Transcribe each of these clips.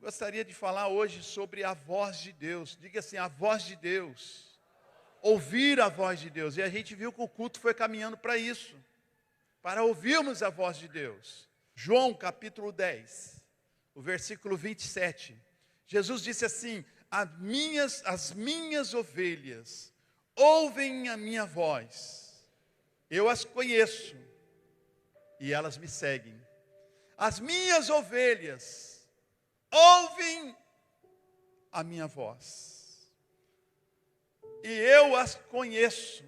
Gostaria de falar hoje sobre a voz de Deus. Diga assim, a voz de Deus. Ouvir a voz de Deus. E a gente viu que o culto foi caminhando para isso. Para ouvirmos a voz de Deus. João capítulo 10, o versículo 27. Jesus disse assim, as minhas ovelhas ouvem a minha voz. Eu as conheço e elas me seguem. As minhas ovelhas ouvem a minha voz, e eu as conheço,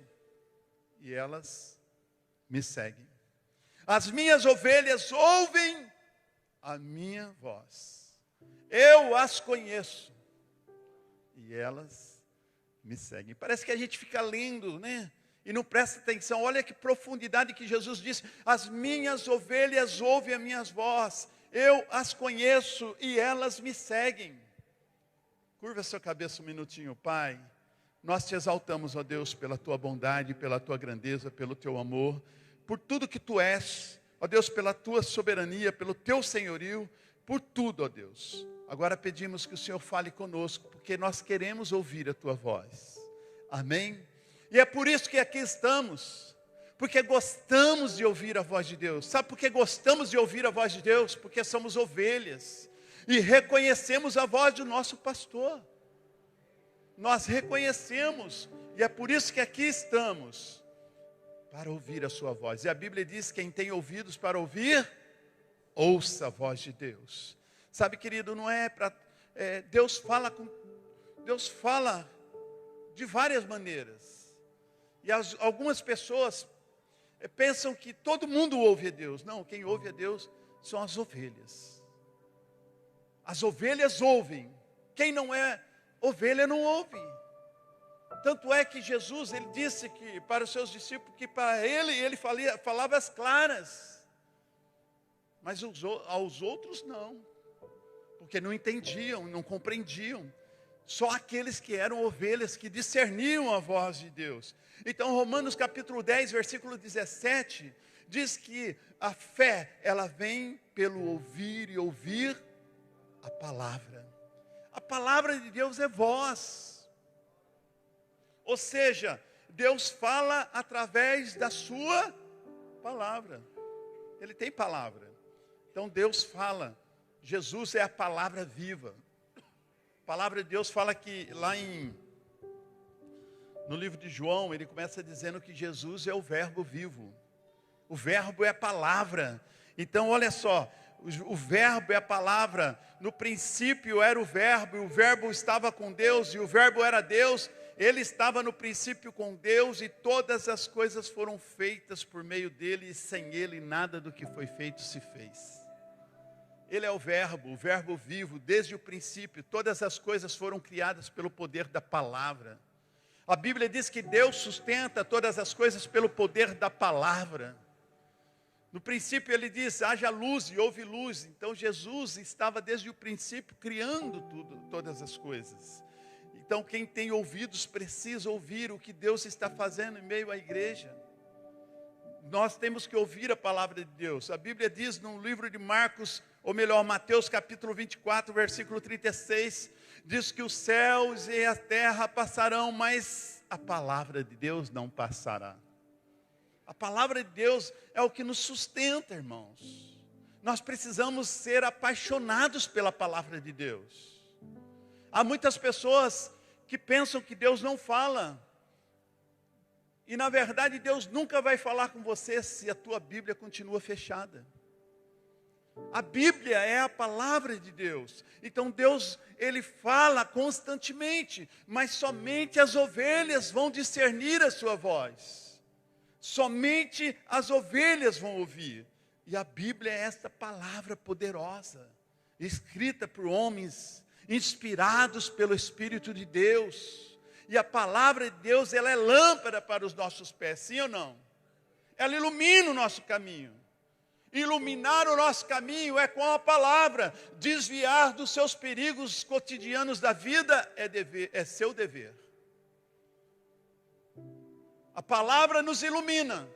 e elas me seguem. As minhas ovelhas ouvem a minha voz, eu as conheço, e elas me seguem. Parece que a gente fica lendo, né? E não presta atenção. Olha que profundidade que Jesus disse. As minhas ovelhas ouvem a minha voz, eu as conheço e elas me seguem. Curva a sua cabeça um minutinho, Pai. Nós te exaltamos, ó Deus, pela tua bondade, pela tua grandeza, pelo teu amor, por tudo que tu és, ó Deus, pela tua soberania, pelo teu senhorio, por tudo, ó Deus. Agora pedimos que o Senhor fale conosco, porque nós queremos ouvir a tua voz. Amém? E é por isso que aqui estamos. Porque gostamos de ouvir a voz de Deus. Sabe por que gostamos de ouvir a voz de Deus? Porque somos ovelhas. E reconhecemos a voz do nosso pastor. Nós reconhecemos. E é por isso que aqui estamos. Para ouvir a sua voz. E a Bíblia diz, quem tem ouvidos para ouvir, ouça a voz de Deus. Sabe, querido, não é para... Deus fala de várias maneiras. E algumas pessoas pensam que todo mundo ouve a Deus. Não, quem ouve a Deus são as ovelhas. As ovelhas ouvem. Quem não é ovelha não ouve. Tanto é que Jesus, ele disse que para os seus discípulos, que para ele falava as claras. Mas aos outros não. Porque não entendiam, não compreendiam. Só aqueles que eram ovelhas, que discerniam a voz de Deus. Então, Romanos capítulo 10, versículo 17, diz que a fé, ela vem pelo ouvir e ouvir a palavra. A palavra de Deus é voz. Ou seja, Deus fala através da sua palavra. Ele tem palavra. Então, Deus fala. Jesus é a palavra viva. A palavra de Deus fala que lá no livro de João, ele começa dizendo que Jesus é o verbo vivo. O verbo é a palavra. Então, olha só, o verbo é a palavra. No princípio era o verbo estava com Deus, e o verbo era Deus. Ele estava no princípio com Deus, e todas as coisas foram feitas por meio dele, e sem ele nada do que foi feito se fez. Ele é o verbo vivo, desde o princípio. Todas as coisas foram criadas pelo poder da palavra. A Bíblia diz que Deus sustenta todas as coisas pelo poder da palavra. No princípio ele diz, haja luz e houve luz. Então Jesus estava desde o princípio criando todas as coisas. Então quem tem ouvidos precisa ouvir o que Deus está fazendo em meio à igreja. Nós temos que ouvir a palavra de Deus. A Bíblia diz no livro de Marcos, ou melhor, Mateus capítulo 24, versículo 36, diz que os céus e a terra passarão, mas a palavra de Deus não passará. A palavra de Deus é o que nos sustenta, irmãos. Nós precisamos ser apaixonados pela palavra de Deus. Há muitas pessoas que pensam que Deus não fala. E na verdade Deus nunca vai falar com você se a tua Bíblia continua fechada. A Bíblia é a palavra de Deus. Então Deus, Ele fala constantemente, mas somente as ovelhas vão discernir a sua voz. Somente as ovelhas vão ouvir. E a Bíblia é esta palavra poderosa, escrita por homens, inspirados pelo Espírito de Deus. E a palavra de Deus, ela é lâmpada para os nossos pés, sim ou não? Ela ilumina o nosso caminho. Iluminar o nosso caminho é com a palavra. Desviar dos seus perigos cotidianos da vida é seu dever. A palavra nos ilumina.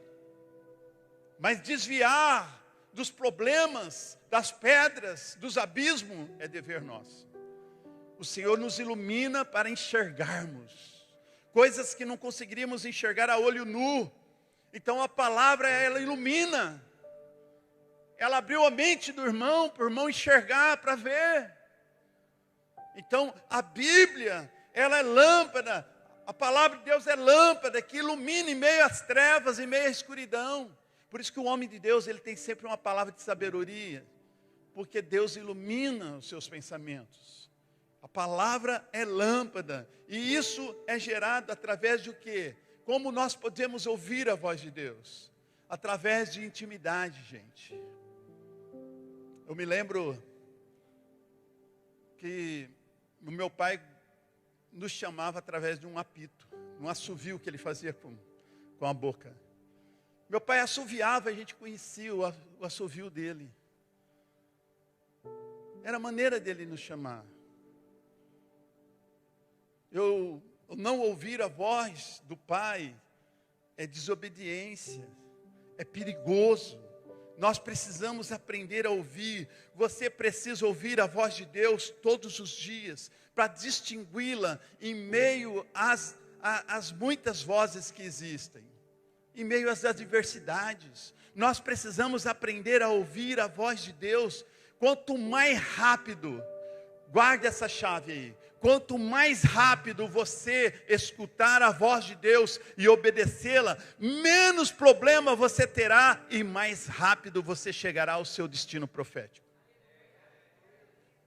Mas desviar dos problemas, das pedras, dos abismos, é dever nosso. O Senhor nos ilumina para enxergarmos coisas que não conseguiríamos enxergar a olho nu. Então a palavra, ela ilumina. Ela abriu a mente do irmão, para o irmão enxergar, para ver. Então a Bíblia, ela é lâmpada. A palavra de Deus é lâmpada que ilumina em meio às trevas, em meio à escuridão. Por isso que o homem de Deus, ele tem sempre uma palavra de sabedoria. Porque Deus ilumina os seus pensamentos. A palavra é lâmpada. E isso é gerado através de o quê? Como nós podemos ouvir a voz de Deus? Através de intimidade, gente. Eu me lembro que o meu pai nos chamava através de um apito, um assovio que ele fazia com a boca. Meu pai assoviava, a gente conhecia o assovio dele. Era a maneira dele nos chamar. Eu não ouvir a voz do Pai é desobediência, é perigoso. Nós precisamos aprender a ouvir. Você precisa ouvir a voz de Deus todos os dias, para distingui-la em meio às muitas vozes que existem, em meio às adversidades. Nós precisamos aprender a ouvir a voz de Deus. Quanto mais rápido, guarde essa chave aí, quanto mais rápido você escutar a voz de Deus e obedecê-la, menos problema você terá e mais rápido você chegará ao seu destino profético.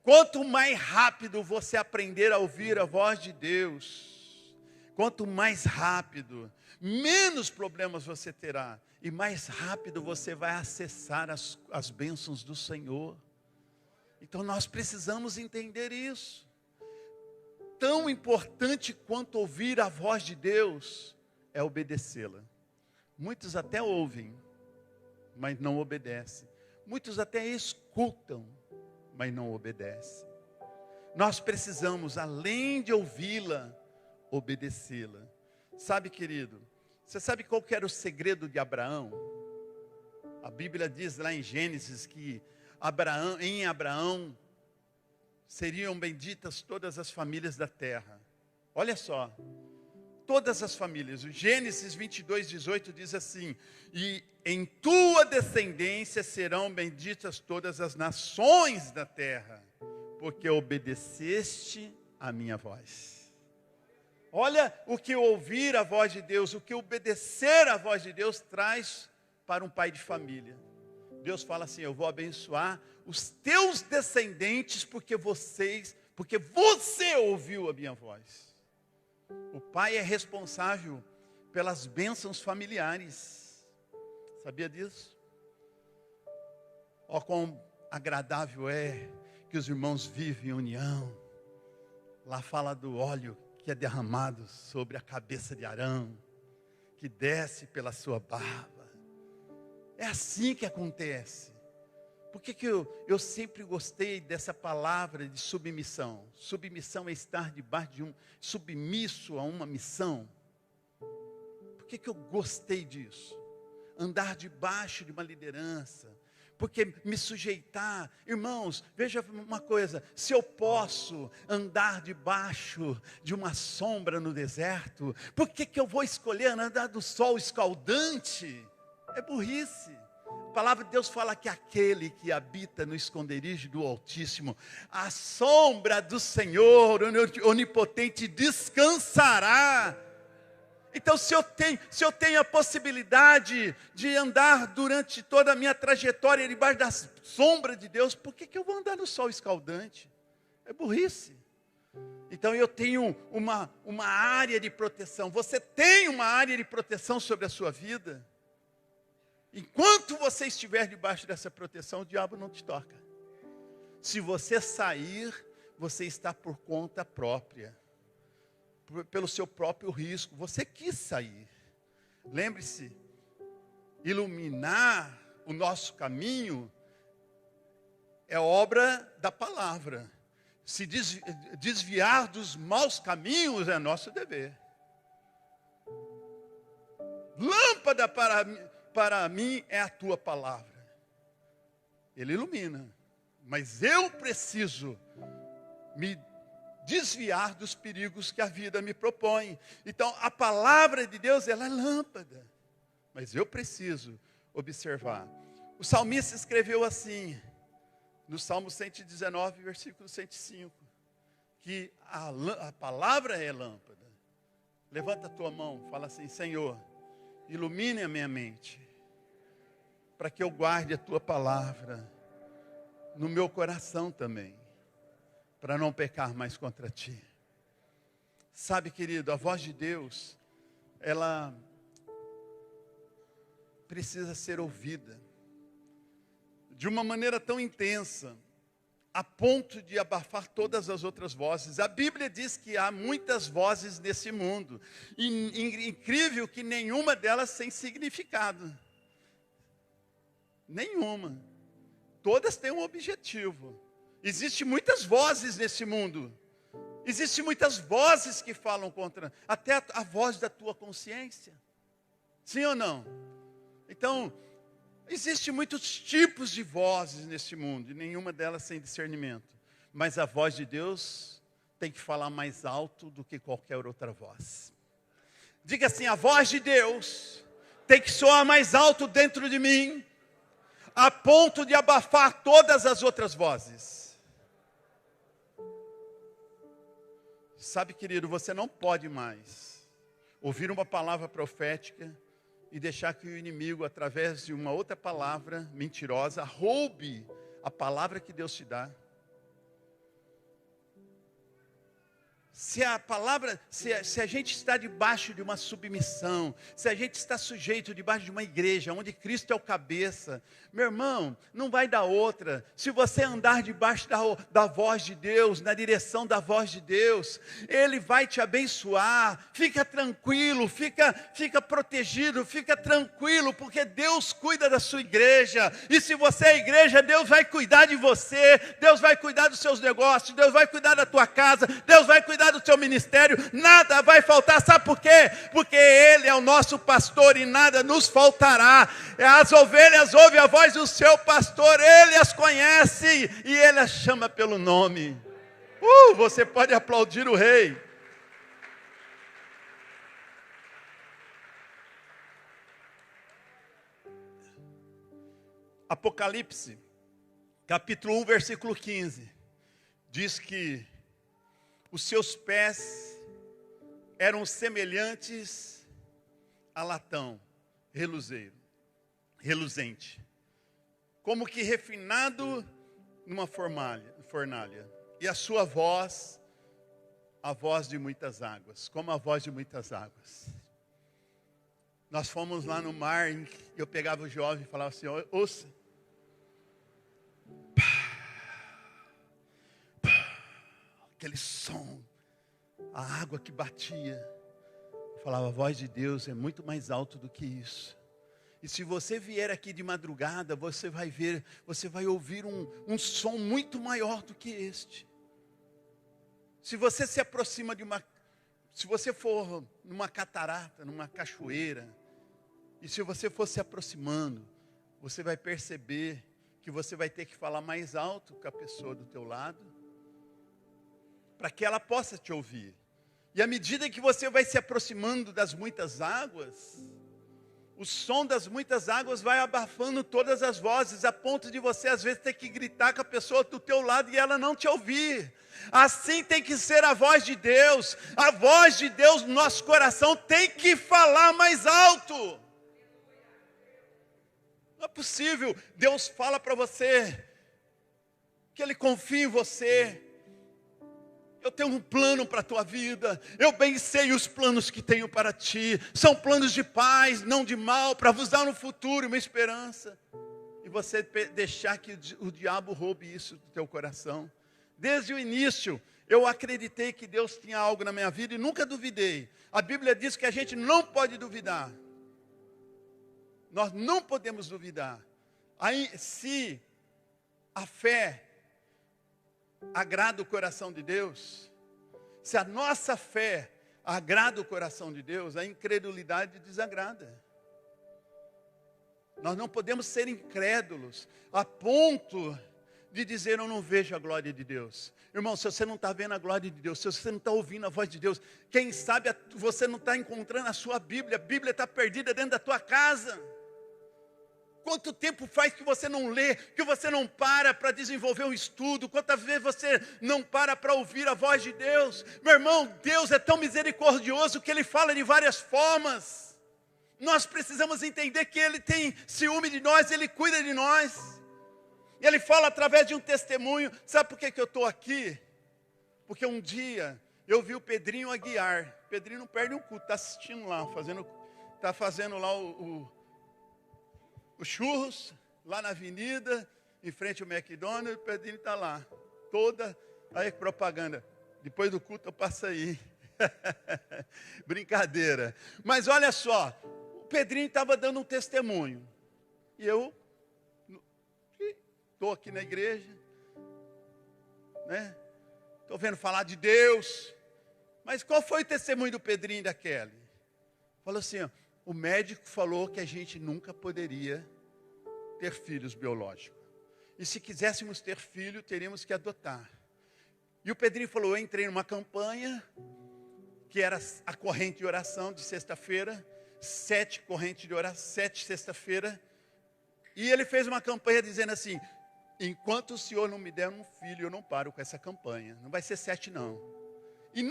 Quanto mais rápido você aprender a ouvir a voz de Deus, quanto mais rápido, menos problemas você terá e mais rápido você vai acessar as bênçãos do Senhor. Então nós precisamos entender isso. Tão importante quanto ouvir a voz de Deus é obedecê-la. Muitos até ouvem, mas não obedecem. Muitos até escutam, mas não obedecem. Nós precisamos, além de ouvi-la, obedecê-la. Sabe, querido, você sabe qual que era o segredo de Abraão? A Bíblia diz lá em Gênesis que em Abraão seriam benditas todas as famílias da terra. Olha só, todas as famílias. O Gênesis 22:18 diz assim: e em tua descendência serão benditas todas as nações da terra, porque obedeceste a minha voz. Olha o que ouvir a voz de Deus, o que obedecer a voz de Deus traz para um pai de família. Deus fala assim: eu vou abençoar os teus descendentes porque você ouviu a minha voz. O pai é responsável pelas bênçãos familiares. Sabia disso? Ó, quão agradável é que os irmãos vivem em união. Lá fala do óleo que é derramado sobre a cabeça de Arão, que desce pela sua barba. É assim que acontece. Por que eu sempre gostei dessa palavra de submissão? Submissão é estar debaixo submisso a uma missão. Por que eu gostei disso? Andar debaixo de uma liderança. Porque me sujeitar, irmãos, veja uma coisa, se eu posso andar debaixo de uma sombra no deserto, por que eu vou escolher andar do sol escaldante? É burrice. A palavra de Deus fala que aquele que habita no esconderijo do Altíssimo, a sombra do Senhor onipotente descansará. Então se eu tenho a possibilidade de andar durante toda a minha trajetória debaixo da sombra de Deus, por que eu vou andar no sol escaldante? É burrice. Então eu tenho uma área de proteção. Você tem uma área de proteção sobre a sua vida. Enquanto você estiver debaixo dessa proteção, o diabo não te toca. Se você sair, você está por conta própria. Pelo seu próprio risco. Você quis sair. Lembre-se, iluminar o nosso caminho é obra da palavra. Se desviar dos maus caminhos é nosso dever. Lâmpada para mim é a tua palavra. Ele ilumina. Mas eu preciso me desviar dos perigos que a vida me propõe. Então, a palavra de Deus, ela é lâmpada. Mas eu preciso observar. O salmista escreveu assim, no Salmo 119, versículo 105, que a palavra é lâmpada. Levanta a tua mão, fala assim: Senhor, ilumine a minha mente, para que eu guarde a tua palavra no meu coração também, para não pecar mais contra ti. Sabe, querido, a voz de Deus, ela precisa ser ouvida de uma maneira tão intensa, a ponto de abafar todas as outras vozes. A Bíblia diz que há muitas vozes nesse mundo, e incrível que nenhuma delas tem significado. Nenhuma. Todas têm um objetivo. Existem muitas vozes nesse mundo. Existem muitas vozes que falam contra, até a voz da tua consciência. Sim ou não? Então, existem muitos tipos de vozes nesse mundo, e nenhuma delas sem discernimento. Mas a voz de Deus tem que falar mais alto do que qualquer outra voz. Diga assim: a voz de Deus tem que soar mais alto dentro de mim, a ponto de abafar todas as outras vozes. Sabe, querido, você não pode mais ouvir uma palavra profética e deixar que o inimigo, através de uma outra palavra mentirosa, roube a palavra que Deus te dá. Se a gente está debaixo de uma submissão, se a gente está sujeito debaixo de uma igreja, onde Cristo é o cabeça, meu irmão, não vai dar outra. Se você andar debaixo da voz de Deus, na direção da voz de Deus, Ele vai te abençoar. Fica tranquilo, fica protegido, fica tranquilo, porque Deus cuida da sua igreja. E se você é igreja, Deus vai cuidar de você, Deus vai cuidar dos seus negócios, Deus vai cuidar da tua casa, Deus vai cuidar do seu ministério, nada vai faltar. Sabe por quê? Porque Ele é o nosso pastor e nada nos faltará. As ovelhas ouvem a voz do seu pastor, Ele as conhece e Ele as chama pelo nome. Você pode aplaudir o rei. Apocalipse, capítulo 1, versículo 15, diz que os seus pés eram semelhantes a latão reluzente, como que refinado numa fornalha. E a sua voz, a voz de muitas águas, como a voz de muitas águas. Nós fomos lá no mar, e eu pegava o jovem e falava assim: ouça. Aquele som, a água que batia. Eu falava: a voz de Deus é muito mais alto do que isso. E se você vier aqui de madrugada, você vai ouvir um som muito maior do que este. Se você se aproxima se você for numa catarata, numa cachoeira, e se você for se aproximando, você vai perceber que você vai ter que falar mais alto com a pessoa do teu lado, para que ela possa te ouvir. E à medida que você vai se aproximando das muitas águas, o som das muitas águas vai abafando todas as vozes, a ponto de você às vezes ter que gritar com a pessoa do teu lado e ela não te ouvir. Assim tem que ser a voz de Deus. A voz de Deus no nosso coração tem que falar mais alto. Não é possível. Deus fala para você que Ele confia em você. Eu tenho um plano para a tua vida. Eu bem sei os planos que tenho para ti. São planos de paz, não de mal, para vos dar no futuro uma esperança. E você deixar que o diabo roube isso do teu coração. Desde o início, eu acreditei que Deus tinha algo na minha vida e nunca duvidei. A Bíblia diz que a gente não pode duvidar. Nós não podemos duvidar. Aí, se a fé agrada o coração de Deus, se a nossa fé agrada o coração de Deus, a incredulidade desagrada. Nós não podemos ser incrédulos a ponto de dizer eu não vejo a glória de Deus. Irmão, se você não está vendo a glória de Deus, se você não está ouvindo a voz de Deus, quem sabe você não está encontrando a sua Bíblia, a Bíblia está perdida dentro da tua casa. Quanto tempo faz que você não lê, que você não para desenvolver um estudo? Quantas vezes você não para ouvir a voz de Deus? Meu irmão, Deus é tão misericordioso que Ele fala de várias formas. Nós precisamos entender que Ele tem ciúme de nós, Ele cuida de nós. Ele fala através de um testemunho. Sabe por que eu estou aqui? Porque um dia eu vi o Pedrinho Aguiar. O Pedrinho não perde um culto, está assistindo lá, está fazendo lá o churros, lá na avenida, em frente ao McDonald's, o Pedrinho está lá. Aí propaganda. Depois do culto eu passo aí. Brincadeira. Mas olha só, o Pedrinho estava dando um testemunho. E eu estou aqui na igreja, né? Estou vendo falar de Deus. Mas qual foi o testemunho do Pedrinho e da Kelly? Falou assim, ó, o médico falou que a gente nunca poderia ter filhos biológicos. E se quiséssemos ter filho, teríamos que adotar. E o Pedrinho falou, eu entrei numa campanha, que era a corrente de oração de sexta-feira, 7 correntes de oração, 7 sexta-feira. E ele fez uma campanha dizendo assim, enquanto o Senhor não me der um filho, eu não paro com essa campanha. Não vai ser 7 não. E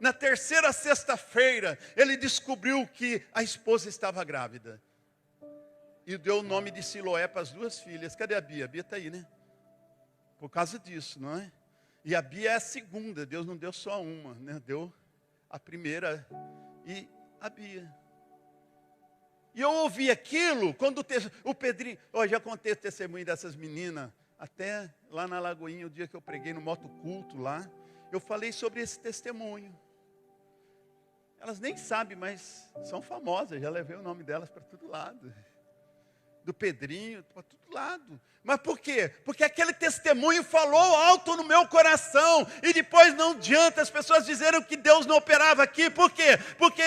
na terceira sexta-feira, ele descobriu que a esposa estava grávida. E deu o nome de Siloé para as 2 filhas. Cadê a Bia? A Bia está aí, né? Por causa disso, não é? E a Bia é a segunda. Deus não deu só uma, né? Deu a primeira e a Bia. E eu ouvi aquilo, quando o Pedrinho... Eu já contei o testemunho dessas meninas, até lá na Lagoinha, o dia que eu preguei no motoculto lá, eu falei sobre esse testemunho. Elas nem sabem, mas são famosas, já levei o nome delas para todo lado. Do Pedrinho, para todo lado. Mas por quê? Porque aquele testemunho falou alto no meu coração. E depois não adianta as pessoas dizerem que Deus não operava aqui. Por quê? Porque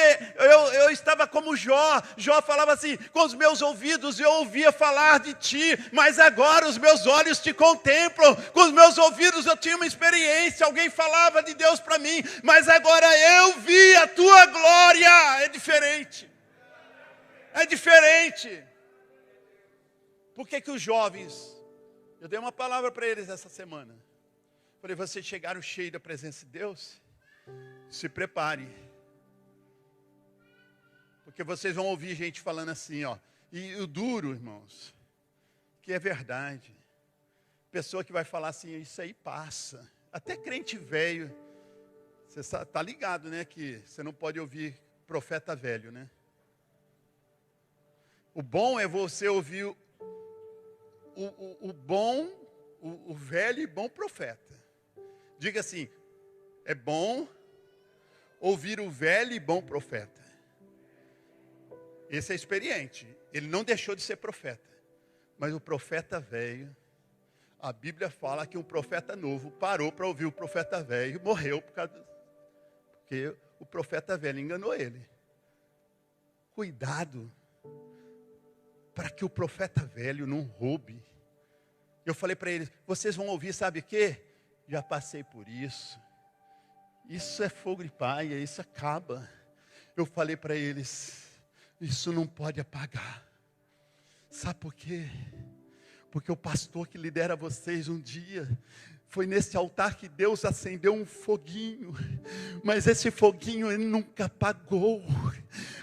eu estava como Jó. Jó falava assim, com os meus ouvidos eu ouvia falar de ti, mas agora os meus olhos te contemplam. Com os meus ouvidos eu tinha uma experiência, alguém falava de Deus para mim, mas agora eu vi a tua glória. É diferente. É diferente. Por que os jovens, eu dei uma palavra para eles essa semana. Falei, vocês chegaram cheios da presença de Deus? Se prepare. Porque vocês vão ouvir gente falando assim, ó. E o duro, irmãos, que é verdade. Pessoa que vai falar assim, isso aí passa. Até crente velho. Você está ligado, né? Que você não pode ouvir profeta velho, né? O bom é você ouvir o velho e bom profeta. Diga assim, é bom ouvir o velho e bom profeta. Esse é experiente. Ele não deixou de ser profeta. Mas o profeta velho, a Bíblia fala que um profeta novo parou para ouvir o profeta velho e morreu porque o profeta velho enganou ele. Cuidado para que o profeta velho não roube. Eu falei para eles, vocês vão ouvir, sabe o quê? Já passei por isso. Isso é fogo de palha, isso acaba. Eu falei para eles, isso não pode apagar. Sabe por quê? Porque o pastor que lidera vocês um dia, foi nesse altar que Deus acendeu um foguinho, mas esse foguinho ele nunca apagou.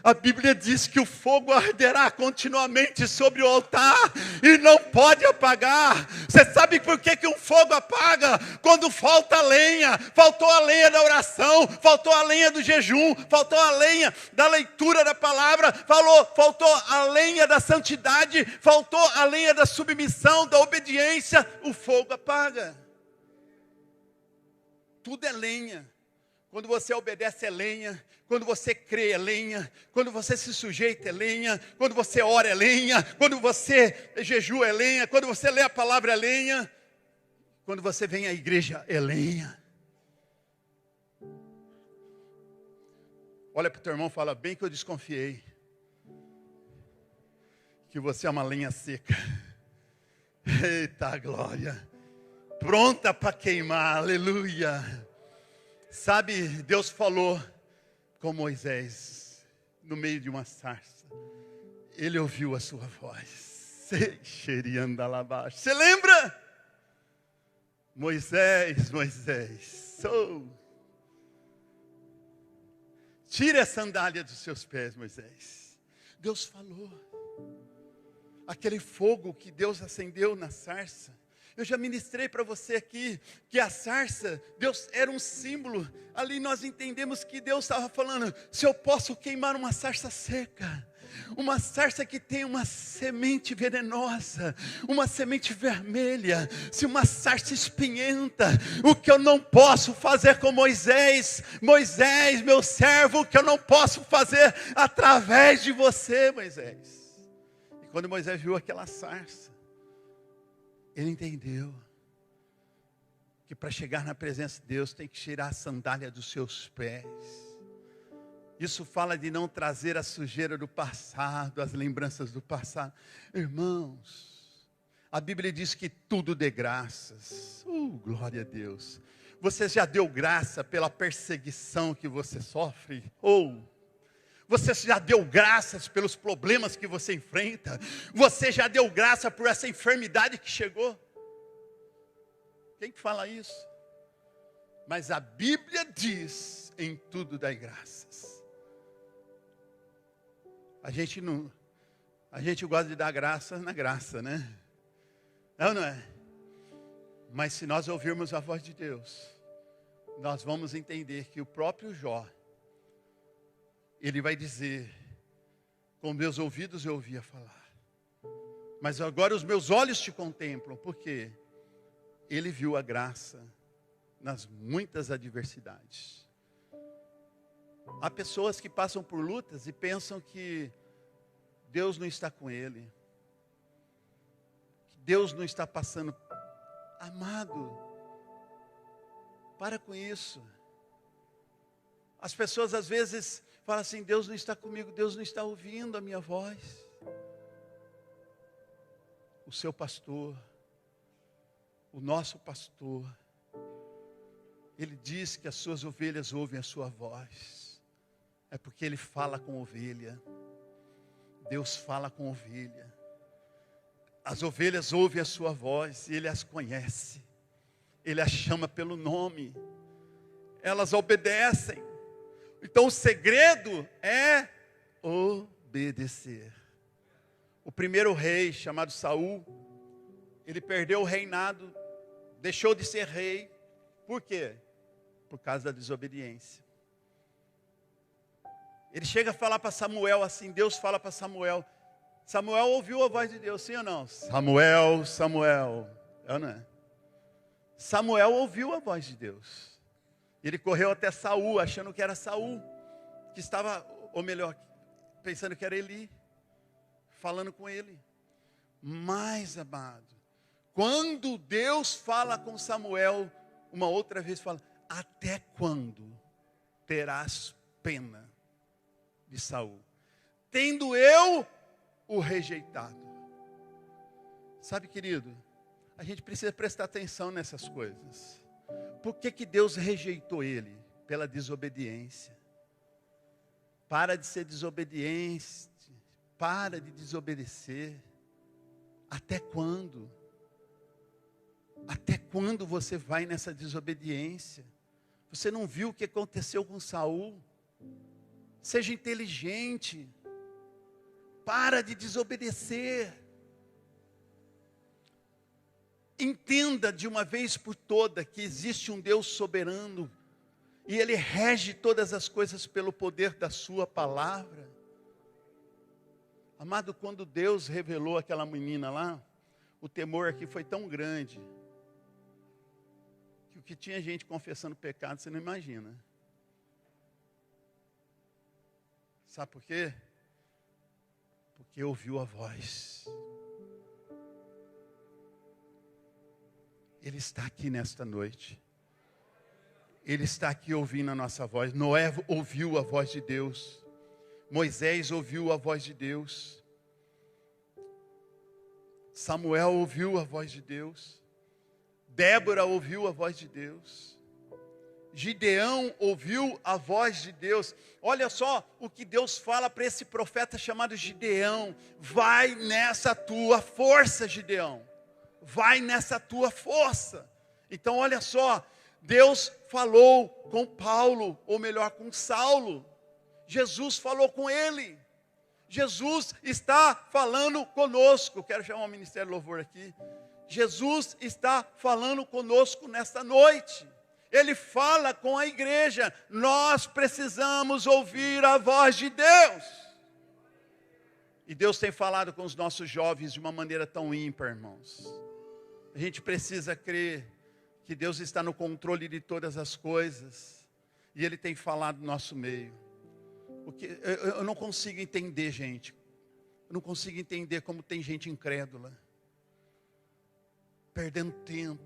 A Bíblia diz que o fogo arderá continuamente sobre o altar e não pode apagar. Você sabe por que um fogo apaga? Quando falta lenha. Faltou a lenha da oração, faltou a lenha do jejum, faltou a lenha da leitura da palavra, faltou a lenha da santidade, faltou a lenha da submissão, da obediência. O fogo apaga. Tudo é lenha. Quando você obedece é lenha. Quando você crê é lenha. Quando você se sujeita é lenha. Quando você ora é lenha. Quando você jejua é lenha. Quando você lê a palavra é lenha. Quando você vem à igreja é lenha. Olha para o teu irmão e fala, bem que eu desconfiei. que você é uma lenha seca. Eita glória! Pronta para queimar, aleluia! Sabe, Deus falou com Moisés no meio de uma sarça. Ele ouviu a sua voz. Você lembra? Moisés, tire a sandália dos seus pés, Moisés. Deus falou. Aquele fogo que Deus acendeu na sarça. Eu já ministrei para você aqui que a sarça, Deus era um símbolo. Ali nós entendemos que Deus estava falando: se eu posso queimar uma sarça seca, uma sarça que tem uma semente venenosa, uma semente vermelha, se uma sarça espinhenta, o que eu não posso fazer com Moisés, meu servo, o que eu não posso fazer através de você, Moisés. E quando Moisés viu aquela sarça, ele entendeu que para chegar na presença de Deus tem que tirar a sandália dos seus pés. Isso fala de não trazer a sujeira do passado, as lembranças do passado. Irmãos, a Bíblia diz que tudo dê graças. Glória a Deus. Você já deu graça pela perseguição que você sofre? Você já deu graças pelos problemas que você enfrenta? Você já deu graça por essa enfermidade que chegou? Quem que fala isso? Mas a Bíblia diz: em tudo dai graças. A gente gosta de dar graça na graça, né? Não é? Mas se nós ouvirmos a voz de Deus, nós vamos entender que o próprio Jó, ele vai dizer: com meus ouvidos eu ouvia falar, mas agora os meus olhos te contemplam. Por quê? Ele viu a graça nas muitas adversidades. Há pessoas que passam por lutas e pensam que Deus não está com ele, que Deus não está passando. Amado, para com isso. As pessoas às vezes falam assim: Deus não está comigo, Deus não está ouvindo a minha voz. O seu pastor, o nosso pastor, ele diz que as suas ovelhas ouvem a sua voz. É porque ele fala com ovelha. Deus fala com ovelha. As ovelhas ouvem a sua voz e ele as conhece. Ele as chama pelo nome. Elas obedecem. Então o segredo é obedecer. O primeiro rei, chamado Saul, ele perdeu o reinado, deixou de ser rei. Por quê? Por causa da desobediência. Ele chega a falar para Samuel assim, Deus fala para Samuel. Samuel ouviu a voz de Deus, sim ou não? Samuel. É ou não é? Samuel ouviu a voz de Deus. Ele correu até Saul, achando que era Saul, que estava, ou melhor, pensando que era Eli, falando com ele. Mas, amado, quando Deus fala com Samuel, uma outra vez fala: até quando terás pena de Saul, tendo eu o rejeitado? Sabe, querido, a gente precisa prestar atenção nessas coisas. Por que Deus rejeitou ele? Pela desobediência. Para de ser desobediente, para de desobedecer. Até quando? Até quando você vai nessa desobediência? Você não viu o que aconteceu com Saul? Seja inteligente. Para de desobedecer. Entenda de uma vez por toda que existe um Deus soberano e Ele rege todas as coisas pelo poder da sua palavra. Amado, quando Deus revelou aquela menina lá, o temor aqui foi tão grande que o que tinha gente confessando pecado, você não imagina. Sabe por quê? Porque ouviu a voz. Ele está aqui nesta noite. Ele está aqui ouvindo a nossa voz. Noé ouviu a voz de Deus. Moisés ouviu a voz de Deus. Samuel ouviu a voz de Deus. Débora ouviu a voz de Deus. Gideão ouviu a voz de Deus. Olha só o que Deus fala para esse profeta chamado Gideão. Vai nessa tua força, Gideão. Vai nessa tua força. Então olha só, Deus falou com Paulo, ou melhor, com Saulo. Jesus falou com ele. Jesus está falando conosco. Quero chamar o Ministério do Louvor aqui. Jesus está falando conosco nesta noite. Ele fala com a igreja. Nós precisamos ouvir a voz de Deus. E Deus tem falado com os nossos jovens de uma maneira tão ímpar, irmãos. A gente precisa crer que Deus está no controle de todas as coisas. E Ele tem falado no nosso meio. Porque eu não consigo entender, gente. Eu não consigo entender como tem gente incrédula. Perdendo tempo.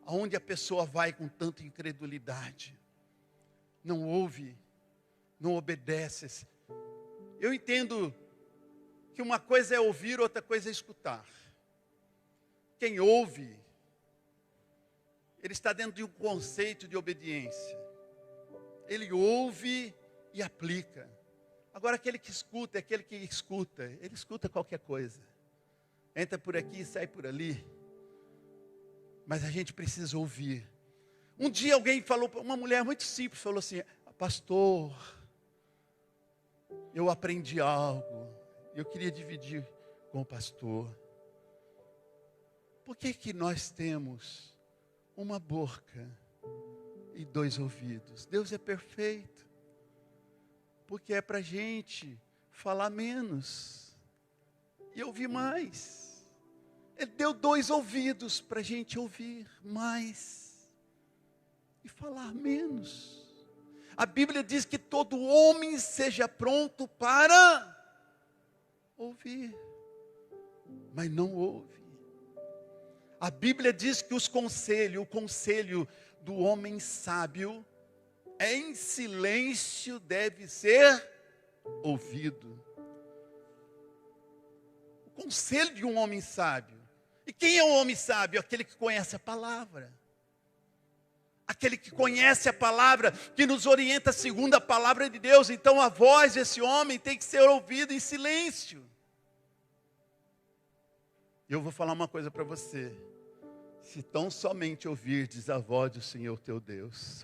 Aonde a pessoa vai com tanta incredulidade? Não ouve, não obedece. Eu entendo que uma coisa é ouvir, outra coisa é escutar. Quem ouve, ele está dentro de um conceito de obediência. Ele ouve e aplica. Agora aquele que escuta, é aquele que escuta. Ele escuta qualquer coisa. Entra por aqui e sai por ali. Mas a gente precisa ouvir. Um dia alguém falou, uma mulher muito simples, falou assim: pastor, eu aprendi algo. Eu queria dividir com o pastor. Por que nós temos uma boca e 2 ouvidos? Deus é perfeito. Porque é para a gente falar menos e ouvir mais. Ele deu 2 ouvidos para a gente ouvir mais e falar menos. A Bíblia diz que todo homem seja pronto para ouvir, mas não ouve. A Bíblia diz que o conselho do homem sábio em silêncio deve ser ouvido. O conselho de um homem sábio. E quem é o homem sábio? Aquele que conhece a palavra. Aquele que conhece a palavra, que nos orienta segundo a palavra de Deus. Então a voz desse homem tem que ser ouvida em silêncio. Eu vou falar uma coisa para você. Se tão somente ouvirdes a voz do Senhor teu Deus.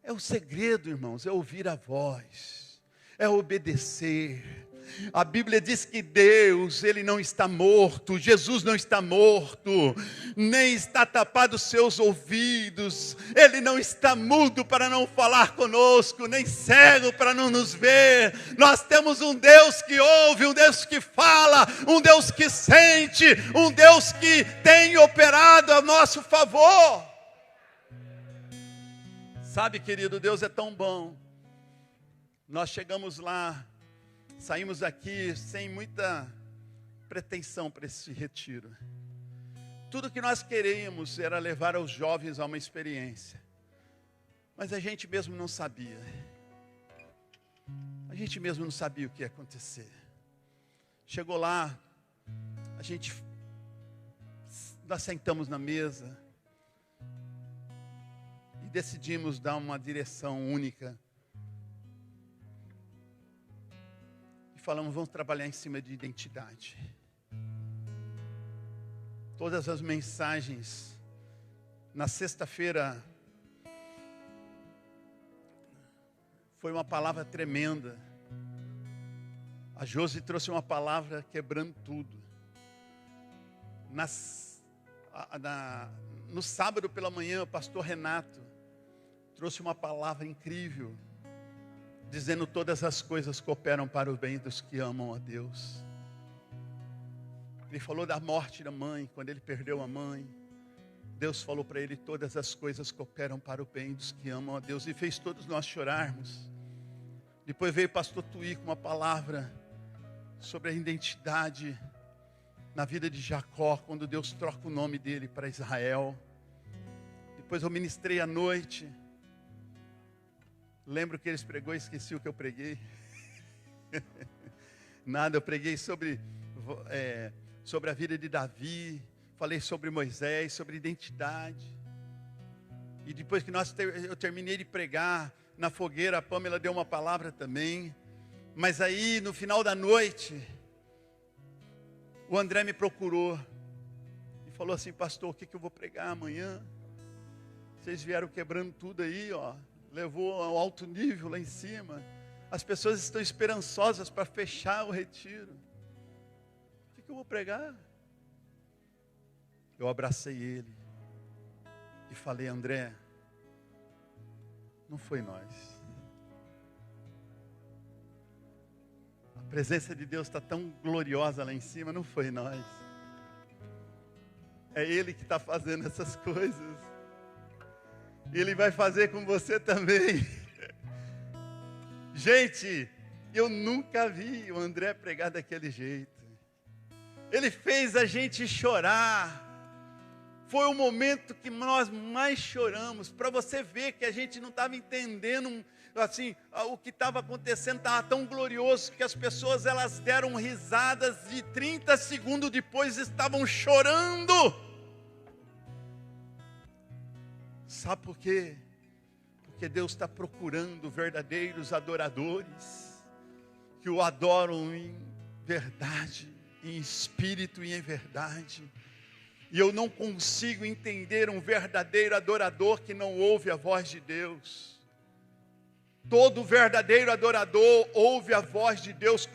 É o segredo, irmãos, é ouvir a voz. É obedecer. A Bíblia diz que Deus, Ele não está morto, Jesus não está morto, nem está tapado os seus ouvidos, Ele não está mudo para não falar conosco, nem cego para não nos ver. Nós temos um Deus que ouve, um Deus que fala, um Deus que sente, um Deus que tem operado a nosso favor. Sabe, querido, Deus é tão bom. Nós chegamos lá, saímos daqui sem muita pretensão para esse retiro. Tudo que nós queríamos era levar os jovens a uma experiência. Mas a gente mesmo não sabia. A gente mesmo não sabia o que ia acontecer. Chegou lá, nós sentamos na mesa e decidimos dar uma direção única. Falamos, vamos trabalhar em cima de identidade. Todas as mensagens, na sexta-feira, foi uma palavra tremenda. A Josi trouxe uma palavra quebrando tudo. No sábado pela manhã, o pastor Renato trouxe uma palavra incrível, dizendo todas as coisas cooperam para o bem dos que amam a Deus. Ele falou da morte da mãe, quando ele perdeu a mãe. Deus falou para ele, todas as coisas cooperam para o bem dos que amam a Deus. E fez todos nós chorarmos. Depois veio o pastor Tuí com uma palavra sobre a identidade na vida de Jacó, quando Deus troca o nome dele para Israel. Depois eu ministrei à noite. Lembro que eles pregou e esqueci o que eu preguei. Nada, eu preguei sobre sobre a vida de Davi, falei sobre Moisés, sobre identidade. E depois que eu terminei de pregar, na fogueira a Pamela deu uma palavra também. Mas aí, no final da noite, o André me procurou e falou assim: pastor, o que eu vou pregar amanhã? Vocês vieram quebrando tudo aí, ó. Levou ao alto nível lá em cima. As pessoas estão esperançosas para fechar o retiro. O que eu vou pregar? Eu abracei ele e falei: André, não foi nós. A presença de Deus está tão gloriosa lá em cima, não foi nós. É Ele que está fazendo essas coisas. Ele vai fazer com você também. Gente, eu nunca vi o André pregar daquele jeito. Ele fez a gente chorar. Foi o momento que nós mais choramos, para você ver que a gente não estava entendendo, assim, o que estava acontecendo estava tão glorioso, que as pessoas, elas deram risadas e 30 segundos depois estavam chorando. Sabe por quê? Porque Deus está procurando verdadeiros adoradores, que o adoram em verdade, em espírito e em verdade. E eu não consigo entender um verdadeiro adorador que não ouve a voz de Deus. Todo verdadeiro adorador ouve a voz de Deus.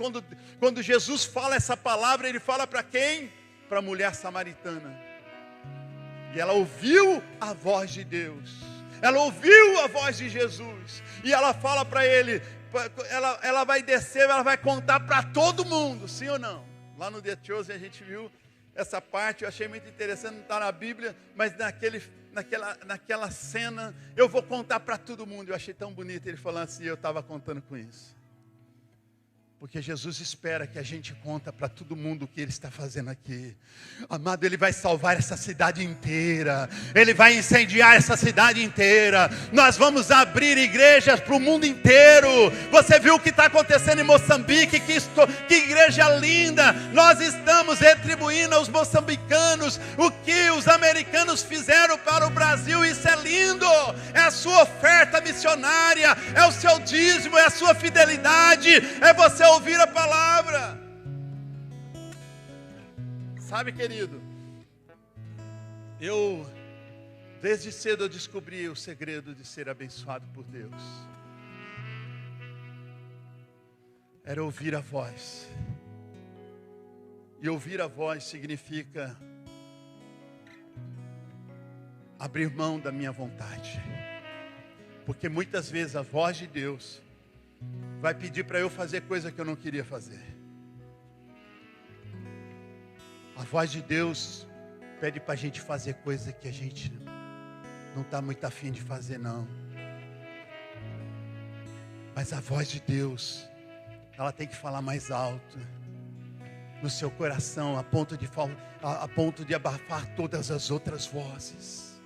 Quando Jesus fala essa palavra, Ele fala para quem? Para a mulher samaritana. E ela ouviu a voz de Deus. Ela ouviu a voz de Jesus. E ela fala para ele, ela vai descer, ela vai contar para todo mundo, sim ou não? Lá no The Chosen a gente viu essa parte, eu achei muito interessante, não está na Bíblia, mas naquela cena, eu vou contar para todo mundo. Eu achei tão bonito ele falando assim, eu estava contando com isso. Porque Jesus espera que a gente conta para todo mundo o que Ele está fazendo aqui. Amado, Ele vai salvar essa cidade inteira. Ele vai incendiar essa cidade inteira. Nós vamos abrir igrejas para o mundo inteiro. Você viu o que está acontecendo em Moçambique? Que igreja linda. Nós estamos retribuindo aos moçambicanos o que os americanos fizeram para o Brasil. Isso é lindo. É a sua oferta missionária. É o seu dízimo. É a sua fidelidade. É você ouvir a palavra. Sabe, querido, desde cedo eu descobri o segredo de ser abençoado por Deus. Era ouvir a voz. E ouvir a voz significa abrir mão da minha vontade. Porque muitas vezes a voz de Deus vai pedir para eu fazer coisa que eu não queria fazer. A voz de Deus pede para a gente fazer coisa que a gente não está muito afim de fazer, não. Mas a voz de Deus, ela tem que falar mais alto no seu coração, a ponto de abafar todas as outras vozes.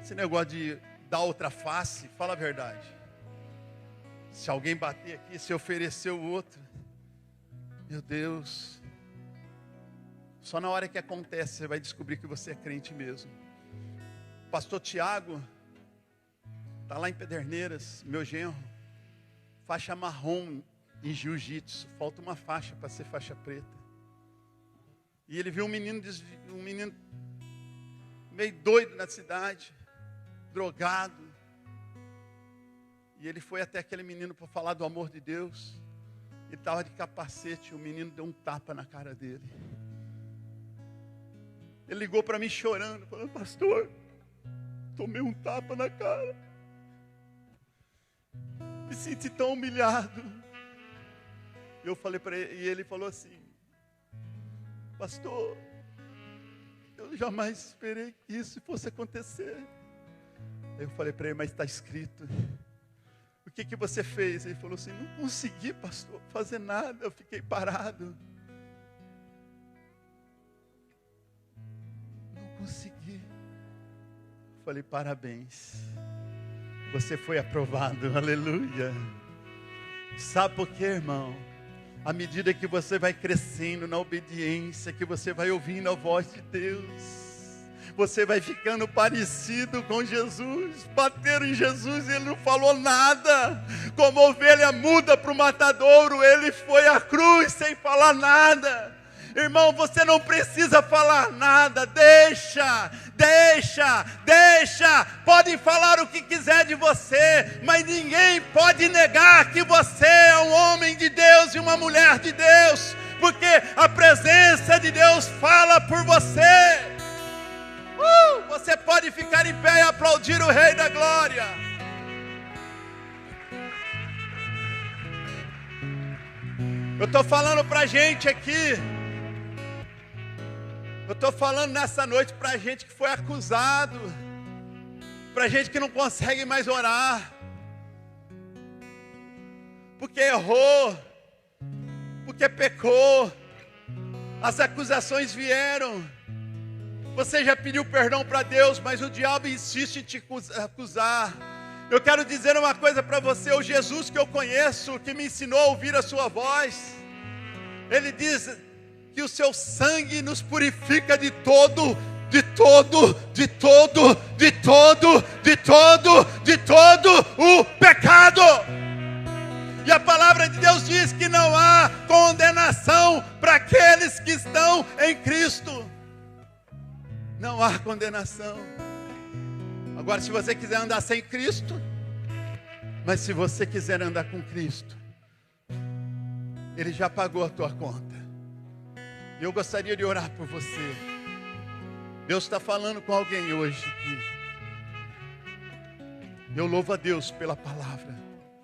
Esse negócio de dar outra face, fala a verdade. Se alguém bater aqui, se oferecer o outro, meu Deus, só na hora que acontece você vai descobrir que você é crente mesmo. Pastor Tiago está lá em Pederneiras, meu genro, faixa marrom em jiu-jitsu, falta uma faixa para ser faixa preta. E ele viu um menino meio doido na cidade, drogado, e ele foi até aquele menino para falar do amor de Deus. Ele estava de capacete, o menino deu um tapa na cara dele. Ele ligou para mim chorando, falando: pastor, tomei um tapa na cara, me senti tão humilhado. Eu falei para ele, e ele falou assim: pastor, eu jamais esperei que isso fosse acontecer. Eu falei para ele: mas está escrito. O que você fez? Ele falou assim: não consegui, pastor, fazer nada, eu fiquei parado. Não consegui. Eu falei: parabéns, você foi aprovado, aleluia. Sabe por quê, irmão? À medida que você vai crescendo na obediência, que você vai ouvindo a voz de Deus, você vai ficando parecido com Jesus. Bateram em Jesus e ele não falou nada. Como ovelha muda para o matadouro, ele foi à cruz sem falar nada. Irmão, você não precisa falar nada. Deixa. Podem falar o que quiser de você, mas ninguém pode negar que você é um homem de Deus e uma mulher de Deus, porque a presença de Deus fala por você. Você pode ficar em pé e aplaudir o Rei da Glória. Eu estou falando para a gente aqui. Eu estou falando nessa noite para a gente que foi acusado, para a gente que não consegue mais orar, porque errou, porque pecou, as acusações vieram. Você já pediu perdão para Deus, mas o diabo insiste em te acusar. Eu quero dizer uma coisa para você: o Jesus que eu conheço, que me ensinou a ouvir a sua voz, ele diz que o seu sangue nos purifica de todo o pecado. E a palavra de Deus diz que não há condenação para aqueles que estão em Cristo. Não há condenação. Agora, se você quiser andar sem Cristo, mas se você quiser andar com Cristo, Ele já pagou a tua conta. Eu gostaria de orar por você. Deus está falando com alguém hoje aqui. Eu louvo a Deus pela palavra.